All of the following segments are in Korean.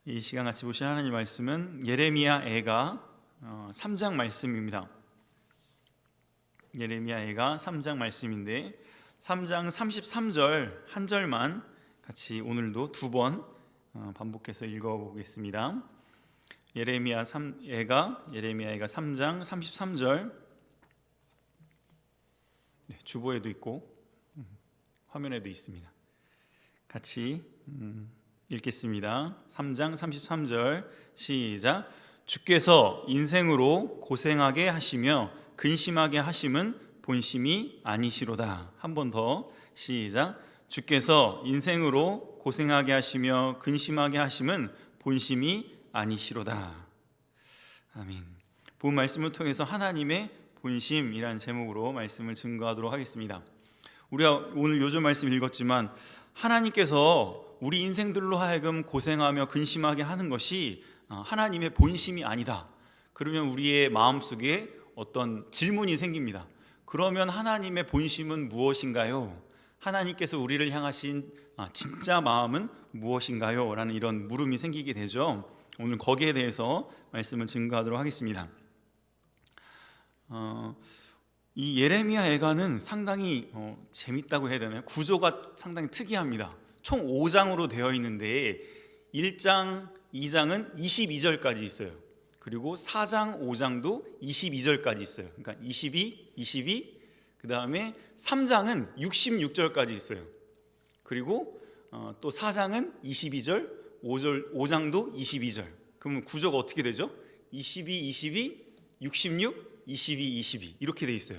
이 시간 같이 보실 하나님 말씀은 예레미야 애가 3장 말씀입니다. 예레미야 애가 3장 말씀인데 3장 33절 한 절만 같이 오늘도 두 번 반복해서 읽어보겠습니다. 예레미야 애가 3장 33절, 주보에도 있고 화면에도 있습니다. 같이 읽겠습니다. 3장 33절 시작. 주께서 인생으로 고생하게 하시며 근심하게 하심은 본심이 아니시로다. 한 번 더 시작. 주께서 인생으로 고생하게 하시며 근심하게 하심은 본심이 아니시로다. 아멘. 본 말씀을 통해서 하나님의 본심이라는 제목으로 말씀을 증거하도록 하겠습니다. 우리가 오늘 요즘 말씀 읽었지만 하나님께서 우리 인생들로 하여금 고생하며 근심하게 하는 것이 하나님의 본심이 아니다. 그러면 우리의 마음속에 어떤 질문이 생깁니다. 그러면 하나님의 본심은 무엇인가요? 하나님께서 우리를 향하신 진짜 마음은 무엇인가요? 라는 이런 물음이 생기게 되죠. 오늘 거기에 대해서 말씀을 증거하도록 하겠습니다. 이 예레미야 애가는 상당히 재밌다고 해야 되나요? 구조가 상당히 특이합니다. 총 5장으로 되어 있는데 1장, 2장은 22절까지 있어요. 그리고 4장, 5장도 22절까지 있어요. 그러니까 22, 그 다음에 3장은 66절까지 있어요. 그리고 또 4장은 22절, 5장도 22절. 그러면 구조가 어떻게 되죠? 22, 66, 22 이렇게 돼 있어요.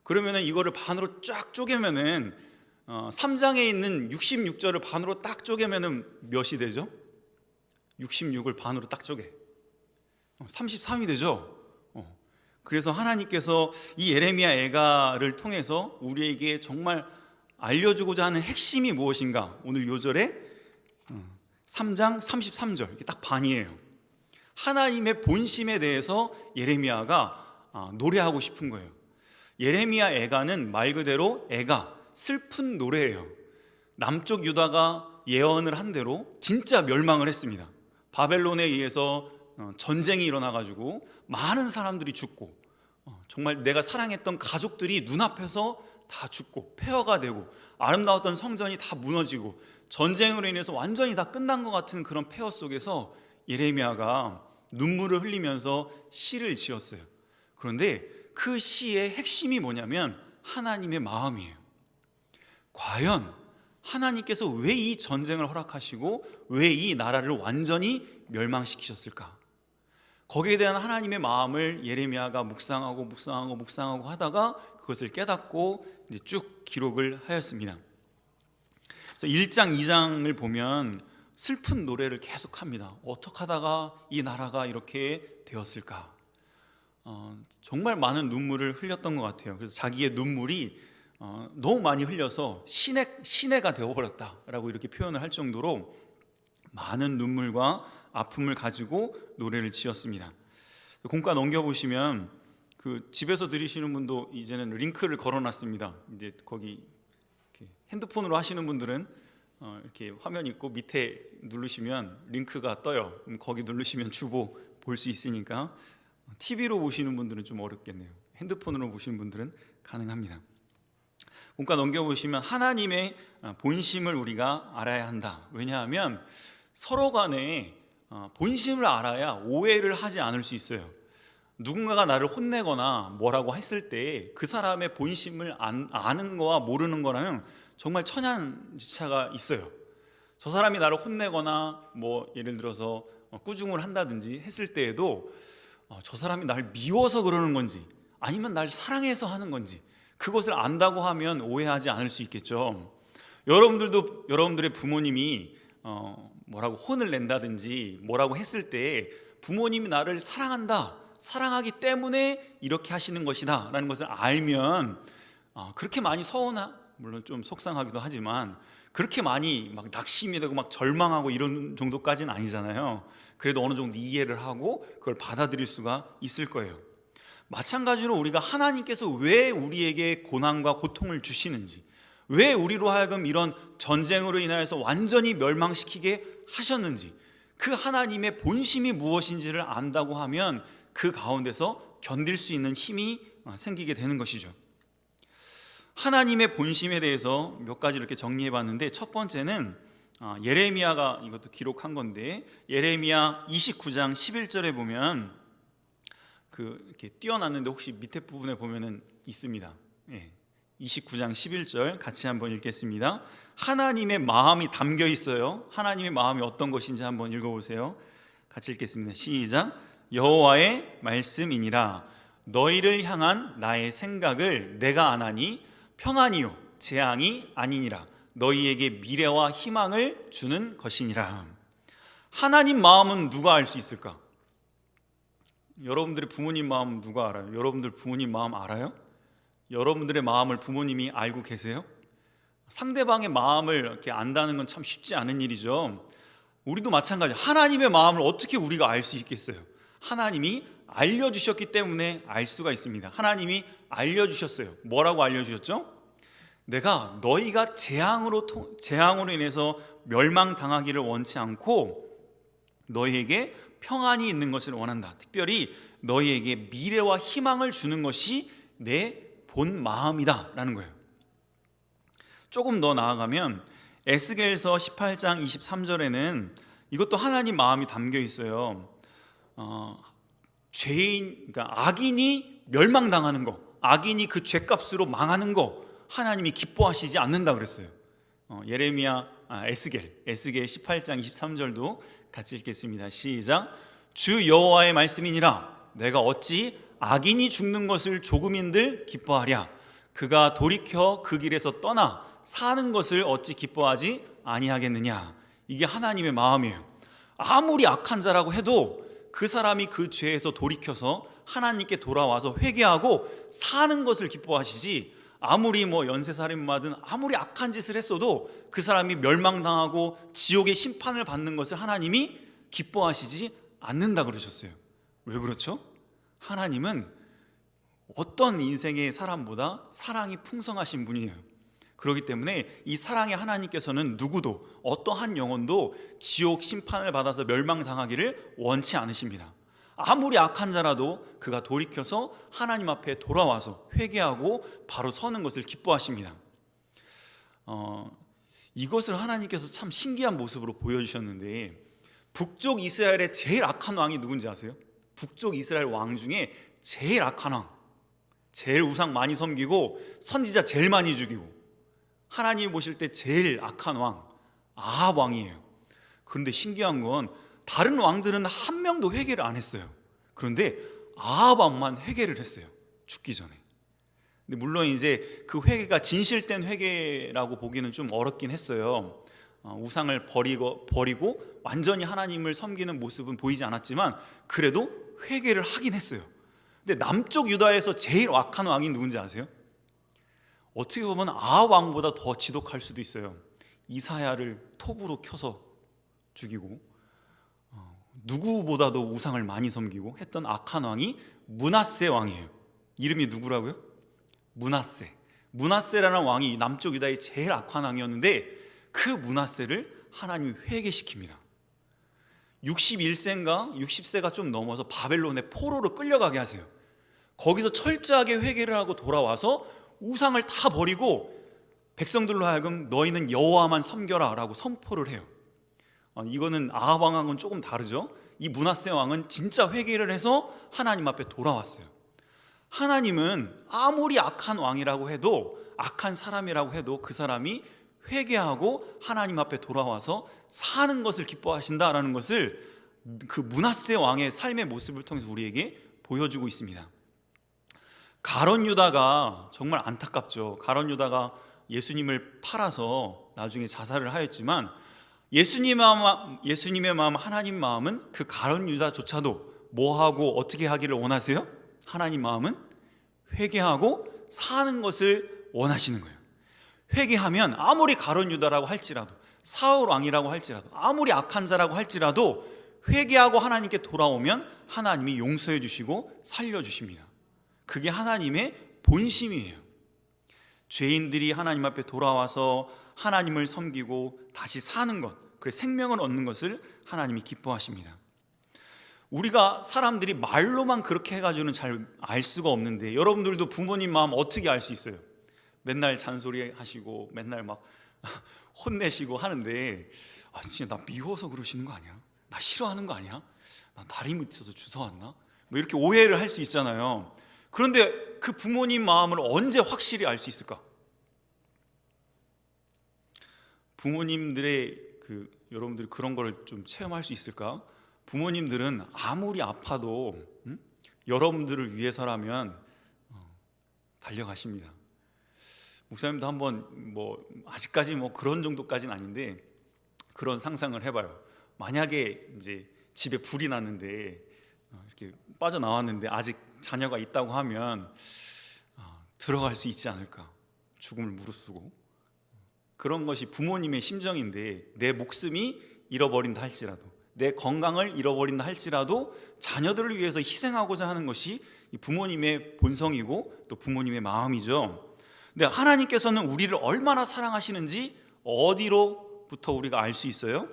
그러면은 이거를 반으로 쫙 쪼개면은 3장에 있는 66절을 반으로 딱 쪼개면은 몇이 되죠? 66을 반으로 딱 쪼개 33이 되죠. 그래서 하나님께서 이 예레미야 애가를 통해서 우리에게 정말 알려주고자 하는 핵심이 무엇인가? 오늘 요절에 3장 33절 이게 딱 반이에요. 하나님의 본심에 대해서 예레미야가 노래하고 싶은 거예요. 예레미야 애가는 말 그대로 애가 슬픈 노래예요. 남쪽 유다가 예언을 한 대로 진짜 멸망을 했습니다. 바벨론에 의해서 전쟁이 일어나가지고 많은 사람들이 죽고 정말 내가 사랑했던 가족들이 눈앞에서 다 죽고 폐허가 되고 아름다웠던 성전이 다 무너지고 전쟁으로 인해서 완전히 다 끝난 것 같은 그런 폐허 속에서 예레미야가 눈물을 흘리면서 시를 지었어요. 그런데 그 시의 핵심이 뭐냐면 하나님의 마음이에요. 과연 하나님께서 왜 이 전쟁을 허락하시고 왜 이 나라를 완전히 멸망시키셨을까? 거기에 대한 하나님의 마음을 예레미야가 묵상하고 하다가 그것을 깨닫고 이제 쭉 기록을 하였습니다. 그래서 1장, 2장을 보면 슬픈 노래를 계속합니다. 어떻게 하다가 이 나라가 이렇게 되었을까? 정말 많은 눈물을 흘렸던 것 같아요. 그래서 자기의 눈물이 너무 많이 흘려서 시내가 되어버렸다라고 이렇게 표현을 할 정도로 많은 눈물과 아픔을 가지고 노래를 지었습니다. 공과 넘겨보시면 그 집에서 들으시는 분도 이제는 링크를 걸어놨습니다. 이제 거기 이렇게 핸드폰으로 하시는 분들은 이렇게 화면 있고 밑에 누르시면 링크가 떠요. 그럼 거기 누르시면 주보 볼 수 있으니까 TV로 보시는 분들은 좀 어렵겠네요. 핸드폰으로 보시는 분들은 가능합니다. 공과 넘겨보시면 하나님의 본심을 우리가 알아야 한다. 왜냐하면 서로 간에 본심을 알아야 오해를 하지 않을 수 있어요. 누군가가 나를 혼내거나 뭐라고 했을 때 그 사람의 본심을 아는 거와 모르는 거라는 정말 천양지차가 있어요. 저 사람이 나를 혼내거나 뭐 예를 들어서 꾸중을 한다든지 했을 때에도 저 사람이 날 미워서 그러는 건지 아니면 날 사랑해서 하는 건지 그것을 안다고 하면 오해하지 않을 수 있겠죠. 여러분들도 여러분들의 부모님이 뭐라고 혼을 낸다든지 뭐라고 했을 때 부모님이 나를 사랑한다, 사랑하기 때문에 이렇게 하시는 것이다 라는 것을 알면 그렇게 많이 물론 좀 속상하기도 하지만 그렇게 많이 막 낙심이 되고 막 절망하고 이런 정도까지는 아니잖아요. 그래도 어느 정도 이해를 하고 그걸 받아들일 수가 있을 거예요. 마찬가지로 우리가 하나님께서 왜 우리에게 고난과 고통을 주시는지, 왜 우리로 하여금 이런 전쟁으로 인하여서 완전히 멸망시키게 하셨는지, 그 하나님의 본심이 무엇인지를 안다고 하면 그 가운데서 견딜 수 있는 힘이 생기게 되는 것이죠. 하나님의 본심에 대해서 몇 가지 이렇게 정리해 봤는데, 첫 번째는 예레미야가 이것도 기록한 건데, 예레미야 29장 11절에 보면 이렇게 띄어놨는데 혹시 밑에 부분에 보면은 있습니다. 29장 11절 같이 한번 읽겠습니다. 하나님의 마음이 담겨 있어요. 하나님의 마음이 어떤 것인지 한번 읽어보세요. 같이 읽겠습니다. 시작. 여호와의 말씀이니라. 너희를 향한 나의 생각을 내가 아나니 평안이요 재앙이 아니니라. 너희에게 미래와 희망을 주는 것이니라. 하나님 마음은 누가 알 수 있을까? 여러분들의 부모님 마음 누가 알아요? 여러분들 부모님 마음 알아요? 여러분들의 마음을 부모님이 알고 계세요? 상대방의 마음을 이렇게 안다는 건 참 쉽지 않은 일이죠. 우리도 마찬가지. 하나님의 마음을 어떻게 우리가 알 수 있겠어요? 하나님이 알려주셨기 때문에 알 수가 있습니다. 하나님이 알려주셨어요. 뭐라고 알려주셨죠? 내가 너희가 재앙으로 인해서 멸망당하기를 원치 않고 너희에게 평안이 있는 것을 원한다. 특별히 너희에게 미래와 희망을 주는 것이 내 본 마음이다 라는 거예요. 조금 더 나아가면 에스겔서 18장 23절에는 이것도 하나님 마음이 담겨 있어요. 그러니까 악인이 멸망당하는 거, 악인이 그 죄값으로 망하는 거 하나님이 기뻐하시지 않는다 그랬어요. 에스겔 18장 23절도 같이 읽겠습니다. 시작. 주 여호와의 말씀이니라. 내가 어찌 악인이 죽는 것을 조금인들 기뻐하랴. 그가 돌이켜 그 길에서 떠나 사는 것을 어찌 기뻐하지 아니하겠느냐. 이게 하나님의 마음이에요. 아무리 악한 자라고 해도 그 사람이 그 죄에서 돌이켜서 하나님께 돌아와서 회개하고 사는 것을 기뻐하시지, 아무리 연쇄살인마든 아무리 악한 짓을 했어도 그 사람이 멸망당하고 지옥의 심판을 받는 것을 하나님이 기뻐하시지 않는다 그러셨어요. 왜 그렇죠? 하나님은 어떤 인생의 사람보다 사랑이 풍성하신 분이에요. 그렇기 때문에 이 사랑의 하나님께서는 누구도, 어떠한 영혼도 지옥 심판을 받아서 멸망당하기를 원치 않으십니다. 아무리 악한 자라도 그가 돌이켜서 하나님 앞에 돌아와서 회개하고 바로 서는 것을 기뻐하십니다. 이것을 하나님께서 참 신기한 모습으로 보여주셨는데, 북쪽 이스라엘의 제일 악한 왕이 누군지 아세요? 북쪽 이스라엘 왕 중에 제일 악한 왕, 제일 우상 많이 섬기고 선지자 제일 많이 죽이고 하나님이 보실 때 제일 악한 왕, 아합 왕이에요. 그런데 신기한 건 다른 왕들은 한 명도 회개를 안 했어요. 그런데 아합 왕만 회개를 했어요. 죽기 전에. 근데 물론 이제 그 회개가 진실된 회개라고 보기는 좀 어렵긴 했어요. 우상을 버리고 완전히 하나님을 섬기는 모습은 보이지 않았지만 그래도 회개를 하긴 했어요. 근데 남쪽 유다에서 제일 악한 왕이 누군지 아세요? 어떻게 보면 아합 왕보다 더 지독할 수도 있어요. 이사야를 톱으로 켜서 죽이고 누구보다도 우상을 많이 섬기고 했던 악한 왕이 므낫세 왕이에요. 이름이 누구라고요? 므낫세라는 왕이 남쪽 유다의 제일 악한 왕이었는데 그 므낫세를 하나님이 회개시킵니다. 60세가 좀 넘어서 바벨론의 포로로 끌려가게 하세요. 거기서 철저하게 회개를 하고 돌아와서 우상을 다 버리고 백성들로 하여금 너희는 여호와만 섬겨라 라고 선포를 해요. 이거는 아합 왕하고는 조금 다르죠. 이 므낫세 왕은 진짜 회개를 해서 하나님 앞에 돌아왔어요. 하나님은 아무리 악한 왕이라고 해도, 악한 사람이라고 해도 그 사람이 회개하고 하나님 앞에 돌아와서 사는 것을 기뻐하신다라는 것을 그 므낫세 왕의 삶의 모습을 통해서 우리에게 보여주고 있습니다. 가룟 유다가 정말 안타깝죠. 가룟 유다가 예수님을 팔아서 나중에 자살을 하였지만 예수님의 마음, 하나님 마음은 그 가룟 유다조차도 뭐하고 어떻게 하기를 원하세요? 하나님 마음은 회개하고 사는 것을 원하시는 거예요. 회개하면 아무리 가룟 유다라고 할지라도, 사울 왕이라고 할지라도, 아무리 악한 자라고 할지라도 회개하고 하나님께 돌아오면 하나님이 용서해 주시고 살려주십니다. 그게 하나님의 본심이에요. 죄인들이 하나님 앞에 돌아와서 하나님을 섬기고 다시 사는 것, 그래 생명을 얻는 것을 하나님이 기뻐하십니다. 우리가 사람들이 말로만 그렇게 해가지고는 잘 알 수가 없는데, 여러분들도 부모님 마음 어떻게 알 수 있어요? 맨날 잔소리 하시고 맨날 막 혼내시고 하는데, 진짜 나 미워서 그러시는 거 아니야? 나 싫어하는 거 아니야? 나 다리 밑에서 주워왔나? 뭐 이렇게 오해를 할 수 있잖아요. 그런데 그 부모님 마음을 언제 확실히 알 수 있을까? 부모님들의 여러분들이 그런 걸 좀 체험할 수 있을까? 부모님들은 아무리 아파도 여러분들을 위해서라면 달려가십니다. 목사님도 한번 아직까지 그런 정도까지는 아닌데 그런 상상을 해봐요. 만약에 이제 집에 불이 났는데 이렇게 빠져나왔는데 아직 자녀가 있다고 하면 들어갈 수 있지 않을까? 죽음을 무릅쓰고. 그런 것이 부모님의 심정인데, 내 목숨이 잃어버린다 할지라도, 내 건강을 잃어버린다 할지라도 자녀들을 위해서 희생하고자 하는 것이 부모님의 본성이고 또 부모님의 마음이죠. 근데 하나님께서는 우리를 얼마나 사랑하시는지 어디로부터 우리가 알 수 있어요?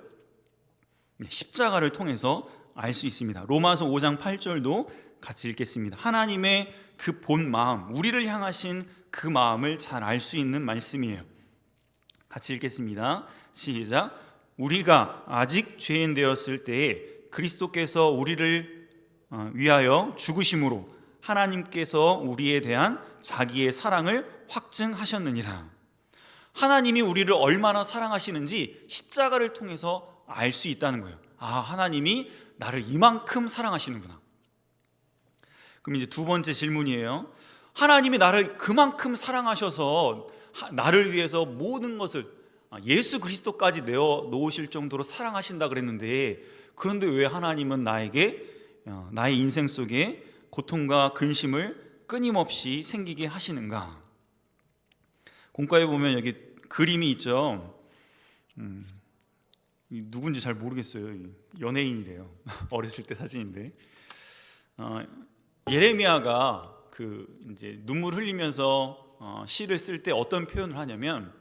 십자가를 통해서 알 수 있습니다. 로마서 5장 8절도 같이 읽겠습니다. 하나님의 그 본 마음, 우리를 향하신 그 마음을 잘 알 수 있는 말씀이에요. 같이 읽겠습니다. 시작. 우리가 아직 죄인 되었을 때에 그리스도께서 우리를 위하여 죽으심으로 하나님께서 우리에 대한 자기의 사랑을 확증하셨느니라. 하나님이 우리를 얼마나 사랑하시는지 십자가를 통해서 알 수 있다는 거예요. 하나님이 나를 이만큼 사랑하시는구나. 그럼 이제 두 번째 질문이에요. 하나님이 나를 그만큼 사랑하셔서 나를 위해서 모든 것을 예수 그리스도까지 내어 놓으실 정도로 사랑하신다 그랬는데, 그런데 왜 하나님은 나의 인생 속에 고통과 근심을 끊임없이 생기게 하시는가? 공과에 보면 여기 그림이 있죠. 누군지 잘 모르겠어요. 연예인이래요. 어렸을 때 사진인데, 예레미야가 이제 눈물 흘리면서 시를 쓸 때 어떤 표현을 하냐면,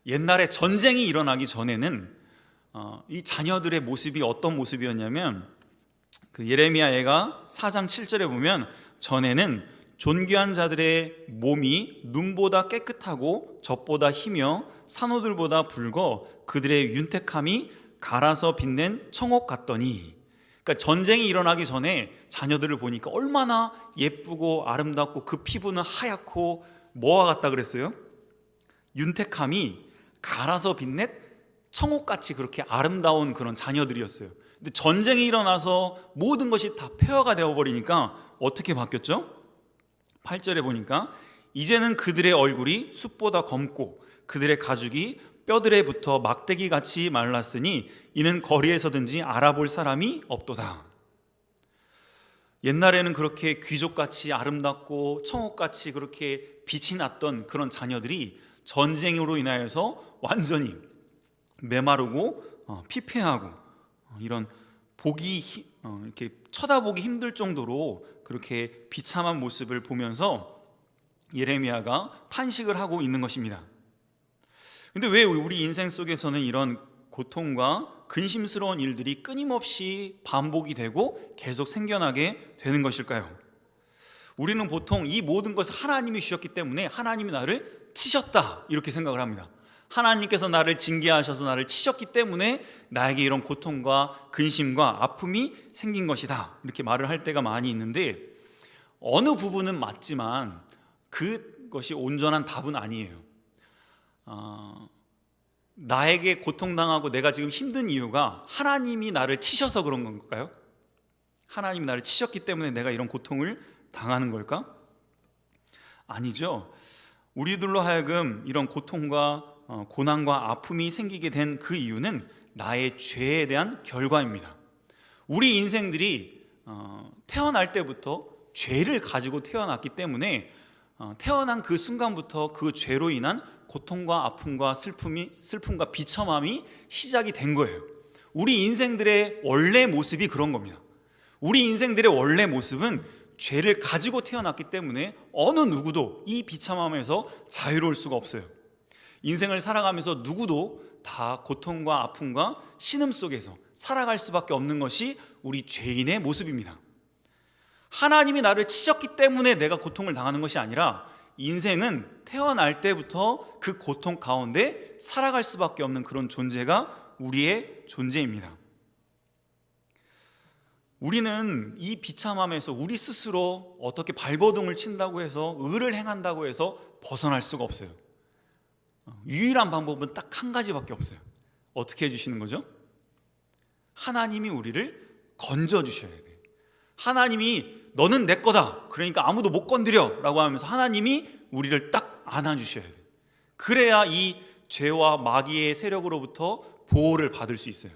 옛날에 전쟁이 일어나기 전에는 이 자녀들의 모습이 어떤 모습이었냐면, 예레미야가 4장 7절에 보면, 전에는 존귀한 자들의 몸이 눈보다 깨끗하고 젖보다 희며 산호들보다 붉어 그들의 윤택함이 갈아서 빛낸 청옥 같더니, 그러니까 전쟁이 일어나기 전에 자녀들을 보니까 얼마나 예쁘고 아름답고 그 피부는 하얗고 뭐와 같다 그랬어요? 윤택함이 갈아서 빛낸 청옥같이 그렇게 아름다운 그런 자녀들이었어요. 근데 전쟁이 일어나서 모든 것이 다 폐허가 되어버리니까 어떻게 바뀌었죠? 8절에 보니까 이제는 그들의 얼굴이 숯보다 검고 그들의 가죽이 뼈들에 붙어 막대기같이 말랐으니 이는 거리에서든지 알아볼 사람이 없도다. 옛날에는 그렇게 귀족같이 아름답고 청옥같이 그렇게 빛이 났던 그런 자녀들이 전쟁으로 인하여서 완전히 메마르고 피폐하고 이런 이렇게 쳐다보기 힘들 정도로 그렇게 비참한 모습을 보면서 예레미야가 탄식을 하고 있는 것입니다. 근데 왜 우리 인생 속에서는 이런 고통과 근심스러운 일들이 끊임없이 반복이 되고 계속 생겨나게 되는 것일까요? 우리는 보통 이 모든 것을 하나님이 주셨기 때문에 하나님이 나를 치셨다 이렇게 생각을 합니다. 하나님께서 나를 징계하셔서 나를 치셨기 때문에 나에게 이런 고통과 근심과 아픔이 생긴 것이다 이렇게 말을 할 때가 많이 있는데, 어느 부분은 맞지만 그것이 온전한 답은 아니에요. 나에게 고통당하고 내가 지금 힘든 이유가 하나님이 나를 치셔서 그런 건가요? 하나님이 나를 치셨기 때문에 내가 이런 고통을 당하는 걸까? 아니죠. 우리들로 하여금 이런 고통과 고난과 아픔이 생기게 된 그 이유는 나의 죄에 대한 결과입니다. 우리 인생들이 태어날 때부터 죄를 가지고 태어났기 때문에 태어난 그 순간부터 그 죄로 인한 고통과 아픔과 슬픔과 비참함이 시작이 된 거예요. 우리 인생들의 원래 모습이 그런 겁니다. 우리 인생들의 원래 모습은 죄를 가지고 태어났기 때문에 어느 누구도 이 비참함에서 자유로울 수가 없어요. 인생을 살아가면서 누구도 다 고통과 아픔과 신음 속에서 살아갈 수밖에 없는 것이 우리 죄인의 모습입니다. 하나님이 나를 치셨기 때문에 내가 고통을 당하는 것이 아니라 인생은 태어날 때부터 그 고통 가운데 살아갈 수밖에 없는 그런 존재가 우리의 존재입니다. 우리는 이 비참함에서 우리 스스로 어떻게 발버둥을 친다고 해서 의를 행한다고 해서 벗어날 수가 없어요. 유일한 방법은 딱 한 가지밖에 없어요. 어떻게 해주시는 거죠? 하나님이 우리를 건져주셔야 돼요. 하나님이 너는 내 거다, 그러니까 아무도 못 건드려 라고 하면서 하나님이 우리를 딱 안아주셔야 돼요. 그래야 이 죄와 마귀의 세력으로부터 보호를 받을 수 있어요.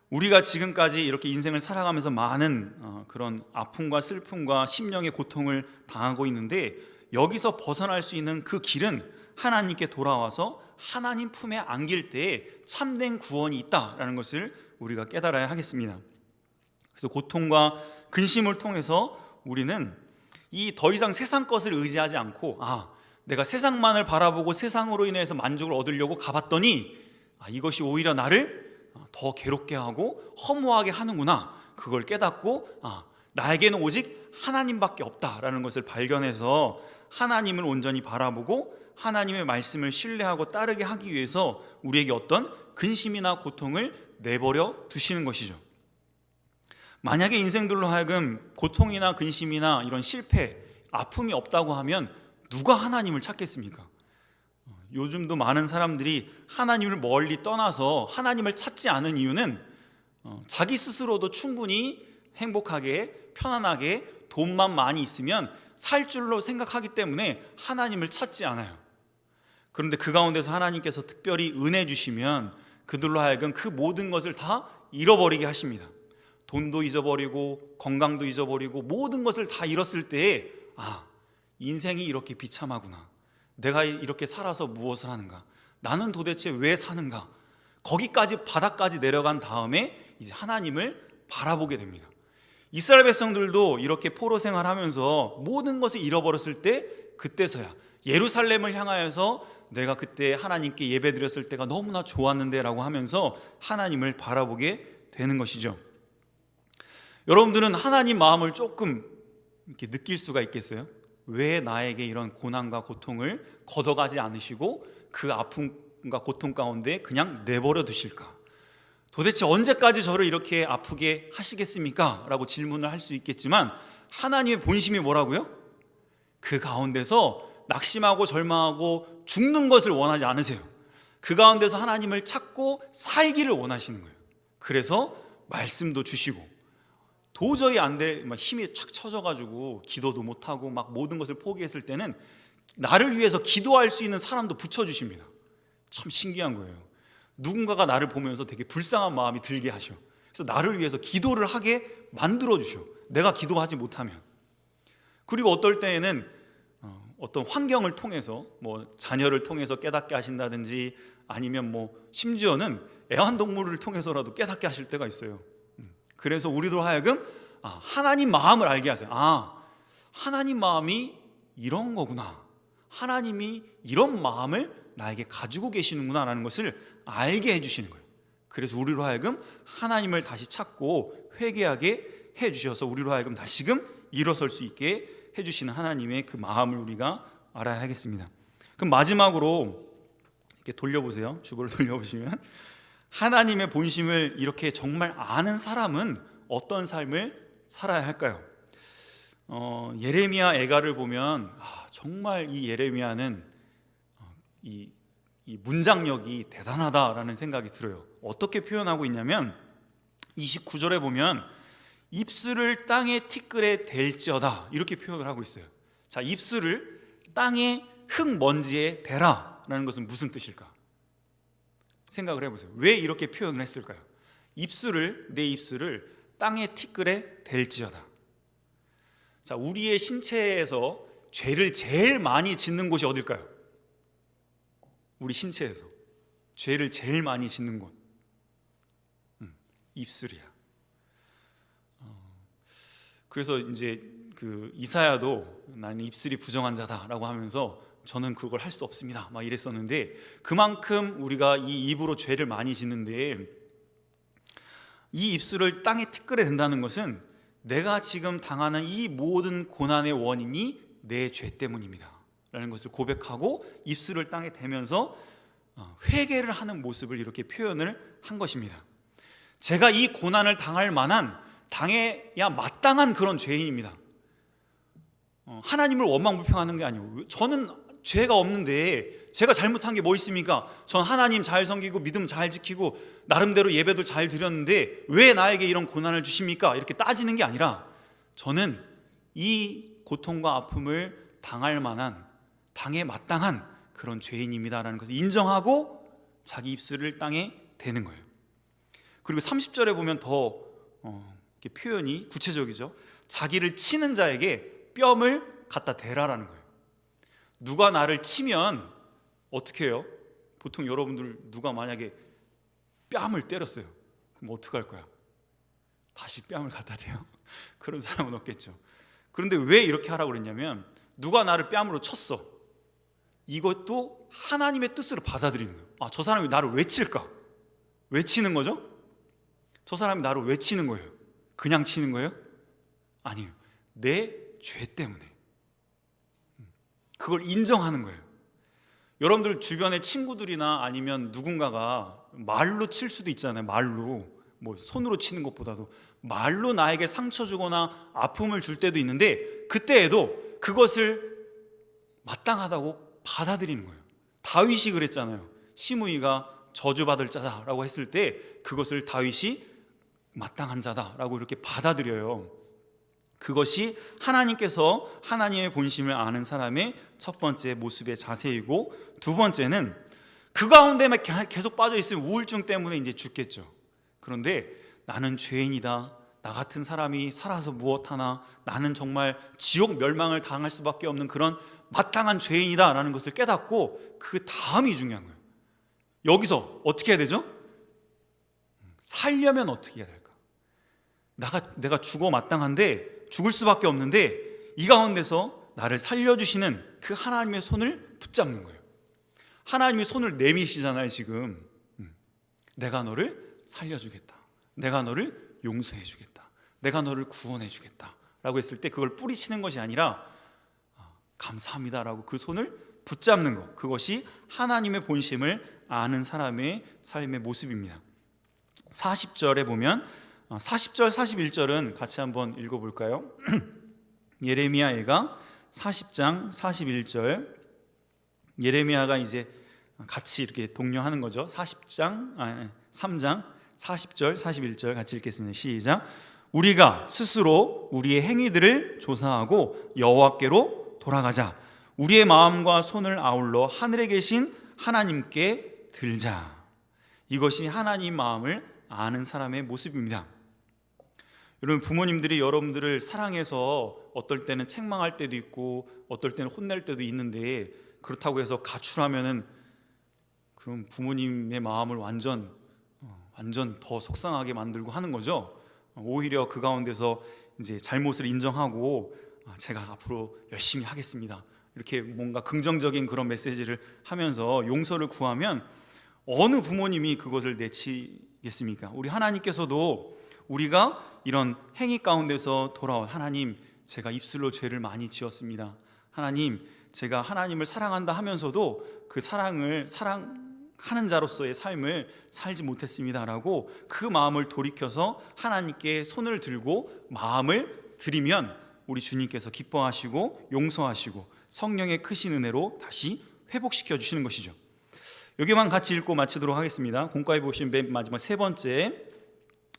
우리가 지금까지 이렇게 인생을 살아가면서 많은 그런 아픔과 슬픔과 심령의 고통을 당하고 있는데, 여기서 벗어날 수 있는 그 길은 하나님께 돌아와서 하나님 품에 안길 때에 참된 구원이 있다라는 것을 우리가 깨달아야 하겠습니다. 그래서 고통과 근심을 통해서 우리는 이 더 이상 세상 것을 의지하지 않고, 내가 세상만을 바라보고 세상으로 인해서 만족을 얻으려고 가봤더니 이것이 오히려 나를 더 괴롭게 하고 허무하게 하는구나, 그걸 깨닫고 나에게는 오직 하나님밖에 없다라는 것을 발견해서 하나님을 온전히 바라보고 하나님의 말씀을 신뢰하고 따르게 하기 위해서 우리에게 어떤 근심이나 고통을 내버려 두시는 것이죠. 만약에 인생들로 하여금 고통이나 근심이나 이런 실패, 아픔이 없다고 하면 누가 하나님을 찾겠습니까? 요즘도 많은 사람들이 하나님을 멀리 떠나서 하나님을 찾지 않은 이유는 자기 스스로도 충분히 행복하게 편안하게 돈만 많이 있으면 살 줄로 생각하기 때문에 하나님을 찾지 않아요. 그런데 그 가운데서 하나님께서 특별히 은혜 주시면 그들로 하여금 그 모든 것을 다 잃어버리게 하십니다. 돈도 잊어버리고 건강도 잊어버리고 모든 것을 다 잃었을 때에 인생이 이렇게 비참하구나, 내가 이렇게 살아서 무엇을 하는가, 나는 도대체 왜 사는가, 거기까지 바닥까지 내려간 다음에 이제 하나님을 바라보게 됩니다. 이스라엘 백성들도 이렇게 포로 생활하면서 모든 것을 잃어버렸을 때 그때서야 예루살렘을 향하여서 내가 그때 하나님께 예배드렸을 때가 너무나 좋았는데 라고 하면서 하나님을 바라보게 되는 것이죠. 여러분들은 하나님 마음을 조금 이렇게 느낄 수가 있겠어요? 왜 나에게 이런 고난과 고통을 걷어가지 않으시고 그 아픔과 고통 가운데 그냥 내버려 두실까? 도대체 언제까지 저를 이렇게 아프게 하시겠습니까? 라고 질문을 할 수 있겠지만 하나님의 본심이 뭐라고요? 그 가운데서 낙심하고 절망하고 죽는 것을 원하지 않으세요. 그 가운데서 하나님을 찾고 살기를 원하시는 거예요. 그래서 말씀도 주시고, 도저히 안 돼, 힘이 착 쳐져가지고 기도도 못하고 막 모든 것을 포기했을 때는 나를 위해서 기도할 수 있는 사람도 붙여주십니다. 참 신기한 거예요. 누군가가 나를 보면서 되게 불쌍한 마음이 들게 하셔. 그래서 나를 위해서 기도를 하게 만들어 주셔, 내가 기도하지 못하면. 그리고 어떨 때에는 어떤 환경을 통해서 자녀를 통해서 깨닫게 하신다든지, 아니면 심지어는 애완동물을 통해서라도 깨닫게 하실 때가 있어요. 그래서 우리도 하여금 하나님 마음을 알게 하세요. 하나님 마음이 이런 거구나, 하나님이 이런 마음을 나에게 가지고 계시는구나 라는 것을 알게 해주시는 거예요. 그래서 우리로 하여금 하나님을 다시 찾고 회개하게 해주셔서 우리로 하여금 다시금 일어설 수 있게 해주시는 하나님의 그 마음을 우리가 알아야 하겠습니다. 그럼 마지막으로 이렇게 돌려보세요. 주보를 돌려보시면 하나님의 본심을 이렇게 정말 아는 사람은 어떤 삶을 살아야 할까요? 예레미야 애가를 보면 정말 이 예레미야는 이 문장력이 대단하다라는 생각이 들어요. 어떻게 표현하고 있냐면 29절에 보면 입술을 땅에 티끌에 댈지어다 이렇게 표현을 하고 있어요. 자, 입술을 땅에 흙먼지에 대라 라는 것은 무슨 뜻일까? 생각을 해보세요. 왜 이렇게 표현을 했을까요? 내 입술을 땅에 티끌에 댈지어다. 자, 우리의 신체에서 죄를 제일 많이 짓는 곳이 어딜까요? 우리 신체에서 죄를 제일 많이 짓는 곳 입술이야. 그래서 이제 그 이사야도 나는 입술이 부정한 자다라고 하면서 저는 그걸 할 수 없습니다 막 이랬었는데, 그만큼 우리가 이 입으로 죄를 많이 짓는데, 이 입술을 땅에 티끌에 댄다는 것은 내가 지금 당하는 이 모든 고난의 원인이 내 죄 때문입니다 라는 것을 고백하고 입술을 땅에 대면서 회개를 하는 모습을 이렇게 표현을 한 것입니다. 제가 이 고난을 당할 만한, 당해야 마땅한 그런 죄인입니다. 하나님을 원망불평하는 게 아니고, 저는 죄가 없는데 제가 잘못한 게 뭐 있습니까? 전 하나님 잘 섬기고 믿음 잘 지키고 나름대로 예배도 잘 드렸는데 왜 나에게 이런 고난을 주십니까? 이렇게 따지는 게 아니라, 저는 이 고통과 아픔을 당할 만한, 당해 마땅한 그런 죄인입니다라는 것을 인정하고 자기 입술을 땅에 대는 거예요. 그리고 30절에 보면 더 이렇게 표현이 구체적이죠. 자기를 치는 자에게 뺨을 갖다 대라라는 거예요. 누가 나를 치면 어떻게 해요? 보통 여러분들 누가 만약에 뺨을 때렸어요. 그럼 어떻게 할 거야? 다시 뺨을 갖다 대요? 그런 사람은 없겠죠. 그런데 왜 이렇게 하라고 그랬냐면, 누가 나를 뺨으로 쳤어. 이것도 하나님의 뜻으로 받아들이는 거예요. 아, 저 사람이 나를 왜 칠까? 왜 치는 거죠? 저 사람이 나를 왜 치는 거예요? 그냥 치는 거예요? 아니에요. 내 죄 때문에. 그걸 인정하는 거예요. 여러분들 주변에 친구들이나 아니면 누군가가 말로 칠 수도 있잖아요. 말로, 뭐 손으로 치는 것보다도 말로 나에게 상처 주거나 아픔을 줄 때도 있는데, 그때에도 그것을 마땅하다고 받아들이는 거예요. 다윗이 그랬잖아요. 시므이가 저주받을 자다라고 했을 때 그것을 다윗이 마땅한 자다라고 이렇게 받아들여요. 그것이 하나님께서 하나님의 본심을 아는 사람의 첫 번째 모습의 자세이고, 두 번째는 그 가운데만 계속 빠져 있으면 우울증 때문에 이제 죽겠죠. 그런데 나는 죄인이다, 나 같은 사람이 살아서 무엇하나, 나는 정말 지옥 멸망을 당할 수밖에 없는 그런 마땅한 죄인이다 라는 것을 깨닫고, 그 다음이 중요한 거예요. 여기서 어떻게 해야 되죠? 살려면 어떻게 해야 될까? 내가 죽어 마땅한데, 죽을 수밖에 없는데, 이 가운데서 나를 살려주시는 그 하나님의 손을 붙잡는 거예요. 하나님이 손을 내미시잖아요 지금. 내가 너를 살려주겠다, 내가 너를 용서해주겠다, 내가 너를 구원해주겠다 라고 했을 때, 그걸 뿌리치는 것이 아니라 감사합니다라고 그 손을 붙잡는 것, 그것이 하나님의 본심을 아는 사람의 삶의 모습입니다. 40절에 보면, 40절 41절은 같이 한번 읽어볼까요? 예레미야가 40장 41절, 예레미야가 이제 같이 이렇게 독려하는 거죠. 3장 40절 41절 같이 읽겠습니다. 시작. 우리가 스스로 우리의 행위들을 조사하고 여호와께로 돌아가자. 우리의 마음과 손을 아울러 하늘에 계신 하나님께 들자. 이것이 하나님 마음을 아는 사람의 모습입니다. 여러분, 부모님들이 여러분들을 사랑해서 어떨 때는 책망할 때도 있고 어떨 때는 혼낼 때도 있는데, 그렇다고 해서 가출하면은 그럼 부모님의 마음을 완전 더 속상하게 만들고 하는 거죠. 오히려 그 가운데서 이제 잘못을 인정하고 제가 앞으로 열심히 하겠습니다, 이렇게 뭔가 긍정적인 그런 메시지를 하면서 용서를 구하면 어느 부모님이 그것을 내치겠습니까? 우리 하나님께서도 우리가 이런 행위 가운데서 돌아온, 하나님 제가 입술로 죄를 많이 지었습니다, 하나님 제가 하나님을 사랑한다 하면서도 그 사랑하는 자로서의 삶을 살지 못했습니다라고 그 마음을 돌이켜서 하나님께 손을 들고 마음을 드리면 우리 주님께서 기뻐하시고 용서하시고 성령의 크신 은혜로 다시 회복시켜 주시는 것이죠. 여기만 같이 읽고 마치도록 하겠습니다. 공과에 보시면 맨 마지막 세 번째,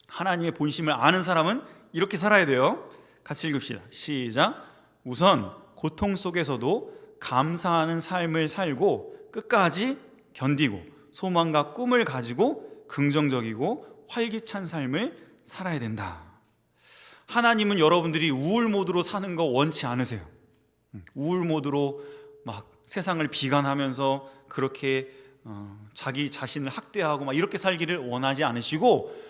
하나님의 본심을 아는 사람은 이렇게 살아야 돼요. 같이 읽읍시다. 시작. 우선 고통 속에서도 감사하는 삶을 살고 끝까지 견디고 소망과 꿈을 가지고 긍정적이고 활기찬 삶을 살아야 된다. 하나님은 여러분들이 우울 모드로 사는 거 원치 않으세요. 우울 모드로 막 세상을 비관하면서 그렇게 자기 자신을 학대하고 막 이렇게 살기를 원하지 않으시고,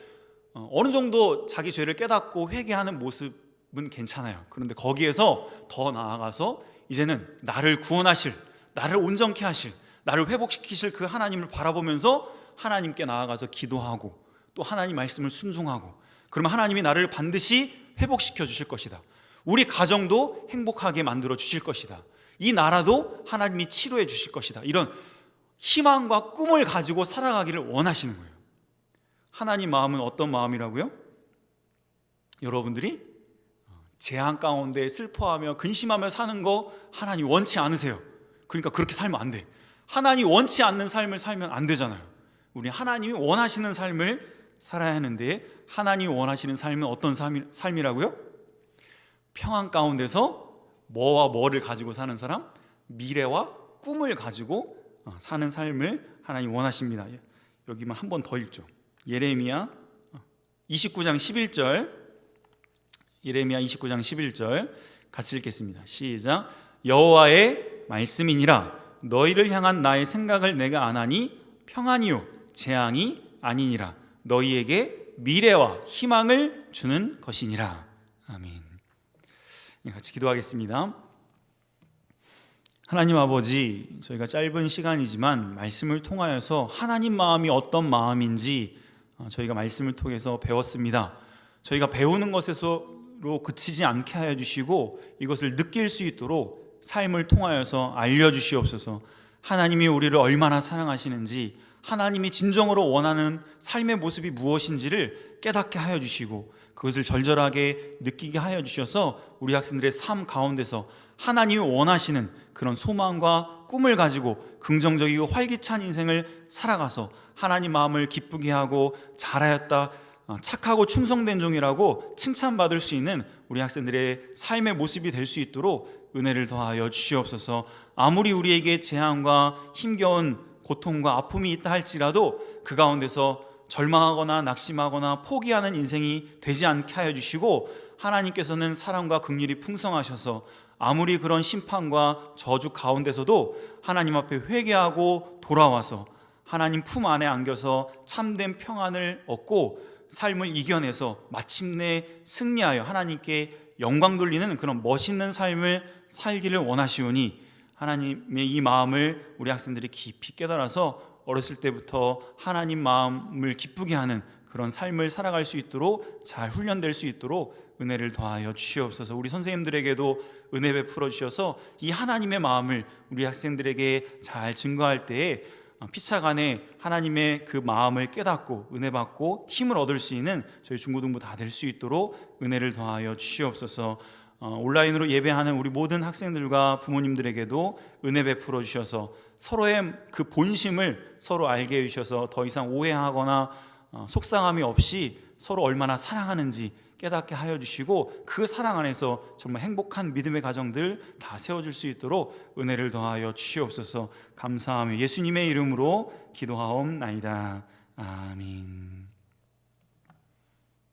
어느 정도 자기 죄를 깨닫고 회개하는 모습은 괜찮아요. 그런데 거기에서 더 나아가서 이제는 나를 구원하실, 나를 온전케 하실, 나를 회복시키실 그 하나님을 바라보면서 하나님께 나아가서 기도하고 또 하나님 말씀을 순종하고, 그러면 하나님이 나를 반드시 회복시켜 주실 것이다. 우리 가정도 행복하게 만들어 주실 것이다. 이 나라도 하나님이 치료해 주실 것이다. 이런 희망과 꿈을 가지고 살아가기를 원하시는 거예요. 하나님 마음은 어떤 마음이라고요? 여러분들이 재앙 가운데 슬퍼하며 근심하며 사는 거 하나님 원치 않으세요. 그러니까 그렇게 살면 안 돼. 하나님 원치 않는 삶을 살면 안 되잖아요. 우리 하나님이 원하시는 삶을 살아야 하는데, 하나님이 원하시는 삶은 어떤 삶이라고요? 평안 가운데서 뭐와 뭐를 가지고 사는 사람? 미래와 꿈을 가지고 사는 삶을 하나님 원하십니다. 여기만 한 번 더 읽죠. 예레미야 29장 11절, 예레미야 29장 11절 같이 읽겠습니다. 시작. 여호와의 말씀이니라. 너희를 향한 나의 생각을 내가 아나니 평안이요 재앙이 아니니라. 너희에게 미래와 희망을 주는 것이니라. 아멘. 같이 기도하겠습니다. 하나님 아버지, 저희가 짧은 시간이지만 말씀을 통하여서 하나님 마음이 어떤 마음인지 저희가 말씀을 통해서 배웠습니다. 저희가 배우는 것에서로 그치지 않게 하여 주시고 이것을 느낄 수 있도록 삶을 통하여서 알려주시옵소서. 하나님이 우리를 얼마나 사랑하시는지, 하나님이 진정으로 원하는 삶의 모습이 무엇인지를 깨닫게 하여 주시고 그것을 절절하게 느끼게 하여 주셔서 우리 학생들의 삶 가운데서 하나님이 원하시는 그런 소망과 꿈을 가지고 긍정적이고 활기찬 인생을 살아가서 하나님 마음을 기쁘게 하고 잘하였다, 착하고 충성된 종이라고 칭찬받을 수 있는 우리 학생들의 삶의 모습이 될 수 있도록 은혜를 더하여 주시옵소서. 아무리 우리에게 재앙과 힘겨운 고통과 아픔이 있다 할지라도 그 가운데서 절망하거나 낙심하거나 포기하는 인생이 되지 않게 하여 주시고, 하나님께서는 사랑과 긍휼이 풍성하셔서 아무리 그런 심판과 저주 가운데서도 하나님 앞에 회개하고 돌아와서 하나님 품 안에 안겨서 참된 평안을 얻고 삶을 이겨내서 마침내 승리하여 하나님께 영광 돌리는 그런 멋있는 삶을 살기를 원하시오니, 하나님의 이 마음을 우리 학생들이 깊이 깨달아서 어렸을 때부터 하나님 마음을 기쁘게 하는 그런 삶을 살아갈 수 있도록, 잘 훈련될 수 있도록 은혜를 더하여 주시옵소서. 우리 선생님들에게도 은혜 베풀어 주셔서 이 하나님의 마음을 우리 학생들에게 잘 증거할 때에 피차간에 하나님의 그 마음을 깨닫고 은혜 받고 힘을 얻을 수 있는 저희 중고등부 다 될 수 있도록 은혜를 더하여 주시옵소서. 온라인으로 예배하는 우리 모든 학생들과 부모님들에게도 은혜 베풀어 주셔서 서로의 그 본심을 서로 알게 해주셔서 더 이상 오해하거나 속상함이 없이 서로 얼마나 사랑하는지 깨닫게 하여 주시고 그 사랑 안에서 정말 행복한 믿음의 가정들 다 세워줄 수 있도록 은혜를 더하여 주시옵소서. 감사하며 예수님의 이름으로 기도하옵나이다. 아멘.